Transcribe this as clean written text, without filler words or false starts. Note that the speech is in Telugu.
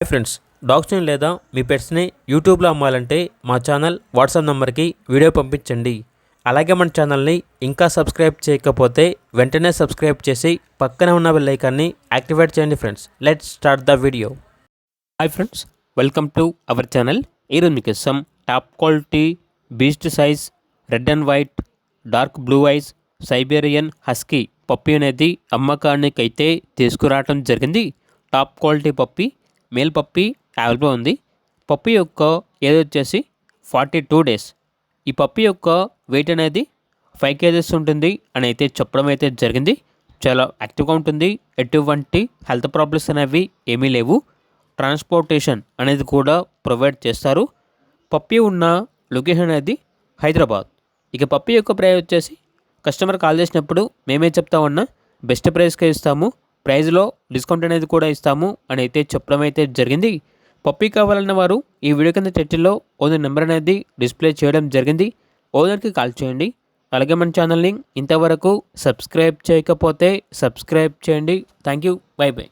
ఫ్రెండ్స్, డాగ్స్ని లేదా మీ పెట్స్ని యూట్యూబ్లో అమ్మాలంటే మా ఛానల్ వాట్సాప్ నెంబర్కి వీడియో పంపించండి. అలాగే మన ఛానల్ని ఇంకా సబ్స్క్రైబ్ చేయకపోతే వెంటనే సబ్స్క్రైబ్ చేసి పక్కనే ఉన్న బెల్ ఐకాన్ని యాక్టివేట్ చేయండి. Friends, let's start the video. Hi friends, welcome to our channel. ఈరోజు మీకు ఇస్తాం top quality beast size red and white dark blue ice Siberian husky puppy అనేది అమ్మకానికి అయితే తీసుకురావడం జరిగింది. Top quality puppy, male puppy available ఉంది. పప్పీ యొక్క ఏజ్ వచ్చేసి 42 days. ఈ పప్పీ యొక్క వెయిట్ అనేది 5 kgs ఉంటుంది అని అయితే చెప్పడం అయితే జరిగింది. చాలా యాక్టివ్గా ఉంటుంది. ఎటువంటి హెల్త్ ప్రాబ్లమ్స్ అనేవి ఏమీ లేవు. ట్రాన్స్పోర్టేషన్ అనేది కూడా ప్రొవైడ్ చేస్తారు. పప్పీ ఉన్న లొకేషన్ అనేది హైదరాబాద్. ఇక పప్పీ యొక్క ప్రైస్ వచ్చేసి కస్టమర్ కాల్ చేసినప్పుడు మేమే చెప్తామన్నా బెస్ట్ ప్రైస్కే ఇస్తాము, ప్రైజ్లో డిస్కౌంట్ అనేది కూడా ఇస్తాము అని అయితే చెప్పడం అయితే జరిగింది. పప్పీ కావాలన్న వారు ఈ వీడియో కింద టైటిల్లో ఓనర్ నెంబర్ అనేది డిస్ప్లే చేయడం జరిగింది. ఓనర్కి కాల్ చేయండి. అలాగే మన ఛానల్ని ఇంతవరకు సబ్స్క్రైబ్ చేయకపోతే సబ్స్క్రైబ్ చేయండి. Thank you. By by.